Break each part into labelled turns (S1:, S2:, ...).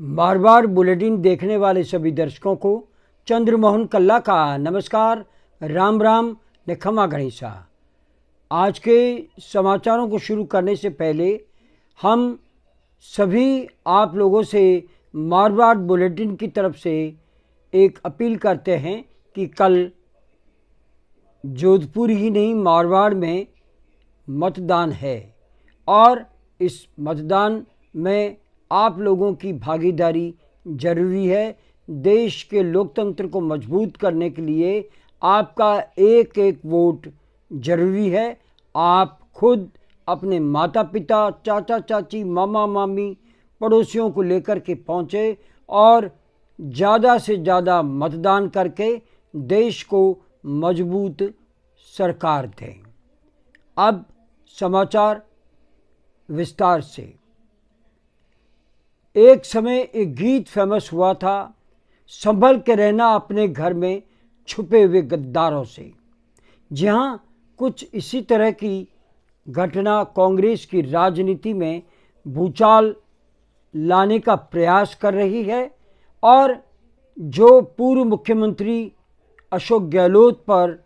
S1: बार बार bulletin देखने वाले सभी दर्शकों को चंद्रमोहन कल्ला का नमस्कार, राम राम ने खमा गणेशा। आज के समाचारों को शुरू करने से पहले हम सभी आप लोगों से मारवाड़ बुलेटिन की तरफ से एक अपील करते हैं कि कल जोधपुर ही नहीं मारवाड़ में मतदान है और इस मतदान में आप लोगों की भागीदारी जरूरी है। देश के लोकतंत्र को मजबूत करने के लिए आपका एक एक वोट जरूरी है। आप खुद अपने माता पिता, चाचा चाची, मामा मामी, पड़ोसियों को लेकर के पहुँचे और ज़्यादा से ज़्यादा मतदान करके देश को मजबूत सरकार दें। अब समाचार विस्तार से। एक समय एक गीत फेमस हुआ था, संभल के रहना अपने घर में छुपे हुए गद्दारों से। जी हाँ, कुछ इसी तरह की घटना कांग्रेस की राजनीति में भूचाल लाने का प्रयास कर रही है और जो पूर्व मुख्यमंत्री अशोक गहलोत पर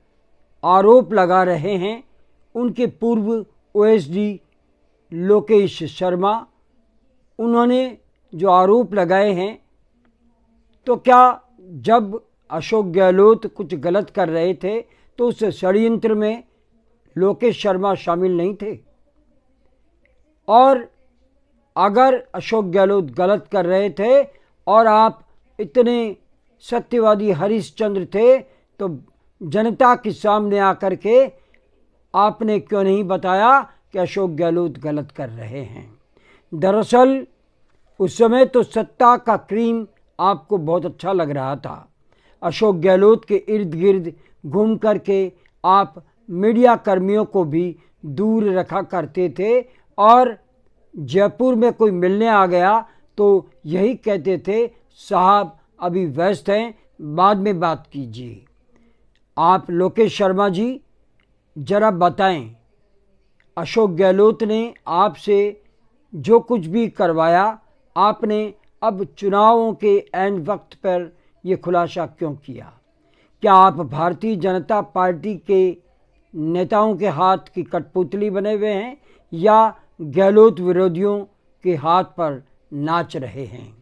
S1: आरोप लगा रहे हैं, उनके पूर्व ओएसडी लोकेश शर्मा, उन्होंने जो आरोप लगाए हैं, तो क्या जब अशोक गहलोत कुछ गलत कर रहे थे तो उस षड्यंत्र में लोकेश शर्मा शामिल नहीं थे? और अगर अशोक गहलोत गलत कर रहे थे और आप इतने सत्यवादी हरिश्चंद्र थे, तो जनता के सामने आकर के आपने क्यों नहीं बताया कि अशोक गहलोत गलत कर रहे हैं? दरअसल उस समय तो सत्ता का क्रीम आपको बहुत अच्छा लग रहा था। अशोक गहलोत के इर्द गिर्द घूम करके आप मीडिया कर्मियों को भी दूर रखा करते थे और जयपुर में कोई मिलने आ गया तो यही कहते थे, साहब अभी व्यस्त हैं, बाद में बात कीजिए। आप लोकेश शर्मा जी जरा बताएं, अशोक गहलोत ने आपसे जो कुछ भी करवाया, आपने अब चुनावों के ऐन वक्त पर यह खुलासा क्यों किया? क्या आप भारतीय जनता पार्टी के नेताओं के हाथ की कठपुतली बने हुए हैं या गहलोत विरोधियों के हाथ पर नाच रहे हैं?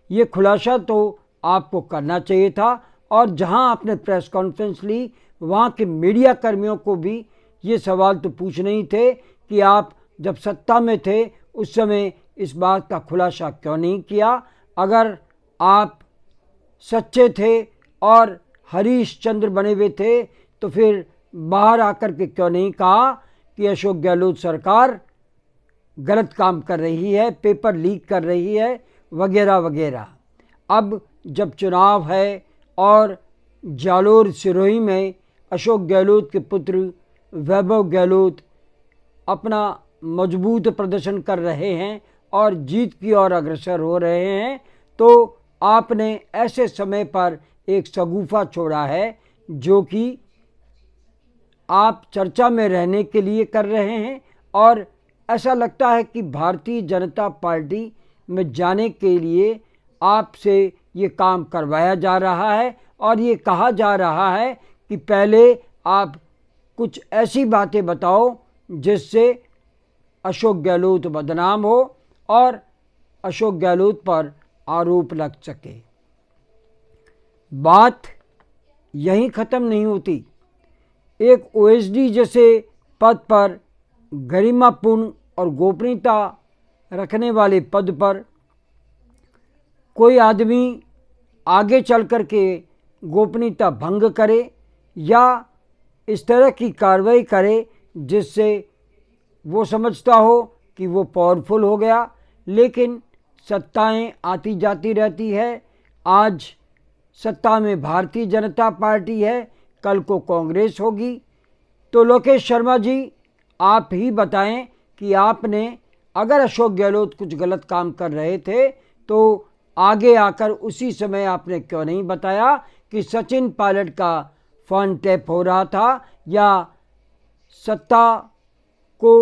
S1: ये खुलासा तो आपको करना चाहिए था और जहां आपने प्रेस कॉन्फ्रेंस ली, वहां के मीडिया कर्मियों को भी ये सवाल तो पूछने ही थे कि आप जब सत्ता में थे उस समय इस बात का खुलासा क्यों नहीं किया? अगर आप सच्चे थे और हरीश चंद्र बने हुए थे तो फिर बाहर आकर के क्यों नहीं कहा कि अशोक गहलोत सरकार गलत काम कर रही है, पेपर लीक कर रही है, वगैरह वगैरह। अब जब चुनाव है और जालोर सिरोही में अशोक गहलोत के पुत्र वैभव गहलोत अपना मजबूत प्रदर्शन कर रहे हैं और जीत की ओर अग्रसर हो रहे हैं, तो आपने ऐसे समय पर एक शगुफा छोड़ा है जो कि आप चर्चा में रहने के लिए कर रहे हैं और ऐसा लगता है कि भारतीय जनता पार्टी में जाने के लिए आपसे ये काम करवाया जा रहा है और ये कहा जा रहा है कि पहले आप कुछ ऐसी बातें बताओ जिससे अशोक गहलोत बदनाम हो और अशोक गहलोत पर आरोप लग सके। बात यहीं ख़त्म नहीं होती। एक ओएसडी जैसे पद पर, गरिमापूर्ण और गोपनीयता रखने वाले पद पर कोई आदमी आगे चल कर के गोपनीयता भंग करे या इस तरह की कार्रवाई करे जिससे वो समझता हो कि वो पावरफुल हो गया, लेकिन सत्ताएं आती जाती रहती है। आज सत्ता में भारतीय जनता पार्टी है, कल को कांग्रेस होगी। तो लोकेश शर्मा जी, आप ही बताएं कि आपने अगर अशोक गहलोत कुछ गलत काम कर रहे थे तो आगे आकर उसी समय आपने क्यों नहीं बताया कि सचिन पायलट का फ़ोन टैप हो रहा था या सत्ता को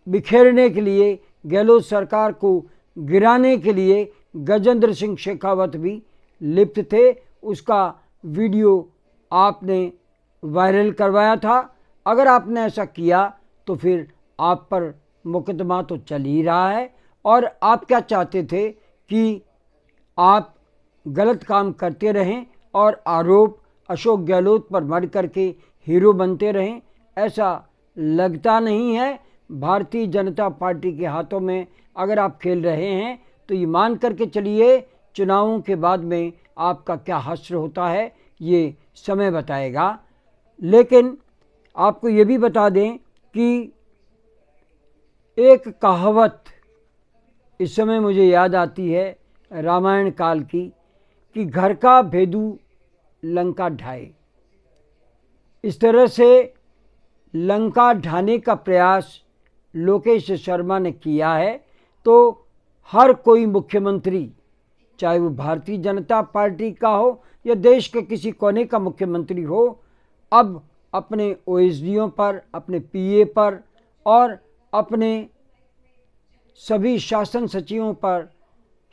S1: बिखेरने के लिए, गहलोत सरकार को गिराने के लिए गजेंद्र सिंह शेखावत भी लिप्त थे। उसका वीडियो आपने वायरल करवाया था। अगर आपने ऐसा किया तो फिर आप पर मुकदमा तो चल ही रहा है। और आप क्या चाहते थे कि आप गलत काम करते रहें और आरोप अशोक गहलोत पर मढ़ करके हीरो बनते रहें? ऐसा लगता नहीं है। भारतीय जनता पार्टी के हाथों में अगर आप खेल रहे हैं तो ये मान करके चलिए, चुनावों के बाद में आपका क्या हश्र होता है ये समय बताएगा। लेकिन आपको ये भी बता दें कि एक कहावत इस समय मुझे याद आती है रामायण काल की, कि घर का भेदू लंका ढाए। इस तरह से लंका ढाने का प्रयास लोकेश शर्मा ने किया है। तो हर कोई मुख्यमंत्री, चाहे वो भारतीय जनता पार्टी का हो या देश के किसी कोने का मुख्यमंत्री हो, अब अपने ओएसडीओ पर, अपने पीए पर और अपने सभी शासन सचिवों पर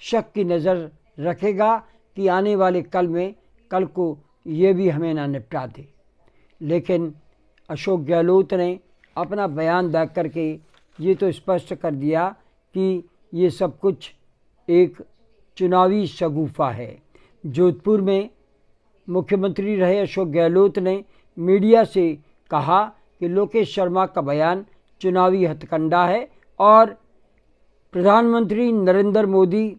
S1: शक की नज़र रखेगा कि आने वाले कल को ये भी हमें ना निपटा दे। लेकिन अशोक गहलोत ने अपना बयान दे करके ये तो स्पष्ट कर दिया कि ये सब कुछ एक चुनावी शगुफा है। जोधपुर में मुख्यमंत्री रहे अशोक गहलोत ने मीडिया से कहा कि लोकेश शर्मा का बयान चुनावी हथकंडा है और प्रधानमंत्री नरेंद्र मोदी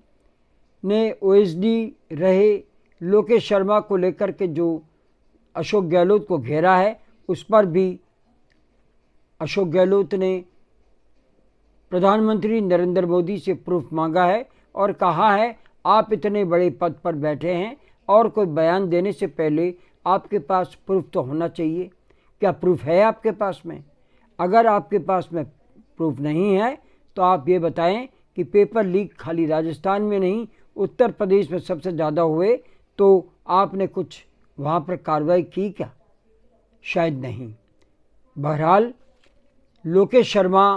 S1: ने ओएसडी रहे लोकेश शर्मा को लेकर के जो अशोक गहलोत को घेरा है, उस पर भी अशोक गहलोत ने प्रधानमंत्री नरेंद्र मोदी से प्रूफ मांगा है और कहा है आप इतने बड़े पद पर बैठे हैं और कोई बयान देने से पहले आपके पास प्रूफ तो होना चाहिए। क्या प्रूफ है आपके पास में? अगर आपके पास में प्रूफ नहीं है तो आप ये बताएं कि पेपर लीक खाली राजस्थान में नहीं, उत्तर प्रदेश में सबसे ज़्यादा हुए, तो आपने कुछ वहाँ पर कार्रवाई की क्या? शायद नहीं। बहरहाल लोकेश शर्मा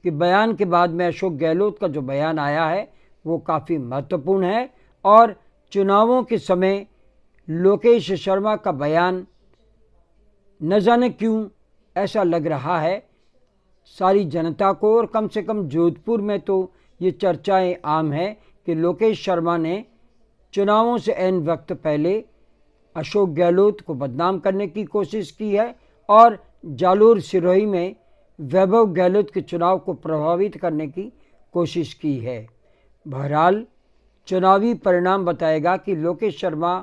S1: के बयान के बाद में अशोक गहलोत का जो बयान आया है वो काफ़ी महत्वपूर्ण है और चुनावों के समय लोकेश शर्मा का बयान न जाने क्यों ऐसा लग रहा है सारी जनता को, और कम से कम जोधपुर में तो ये चर्चाएं आम है कि लोकेश शर्मा ने चुनावों से ऐन वक्त पहले अशोक गहलोत को बदनाम करने की कोशिश की है और जालोर सिरोही में वैभव गहलोत के चुनाव को प्रभावित करने की कोशिश की है। बहरहाल चुनावी परिणाम बताएगा कि लोकेश शर्मा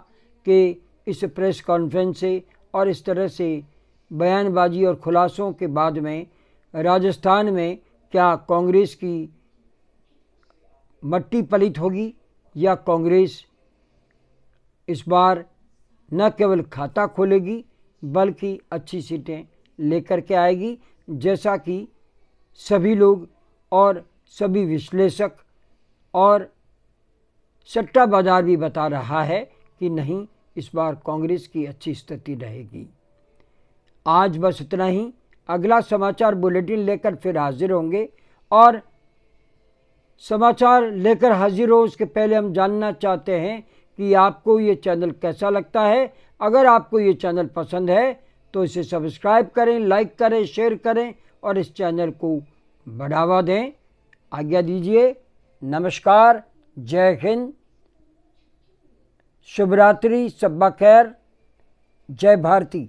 S1: के इस प्रेस कॉन्फ्रेंस से और इस तरह से बयानबाजी और खुलासों के बाद में राजस्थान में क्या कांग्रेस की मट्टी पलित होगी या कांग्रेस इस बार न केवल खाता खोलेगी बल्कि अच्छी सीटें लेकर के आएगी, जैसा कि सभी लोग और सभी विश्लेषक और सट्टा बाजार भी बता रहा है कि नहीं, इस बार कांग्रेस की अच्छी स्थिति रहेगी। आज बस इतना ही। अगला समाचार बुलेटिन लेकर फिर हाजिर होंगे और समाचार लेकर हाजिर हो उसके पहले हम जानना चाहते हैं कि आपको ये चैनल कैसा लगता है। अगर आपको ये चैनल पसंद है तो इसे सब्सक्राइब करें, लाइक करें, शेयर करें और इस चैनल को बढ़ावा दें। आज्ञा दीजिए। नमस्कार, जय हिंद, शुभ रात्रि, शब्बा खैर, जय भारती।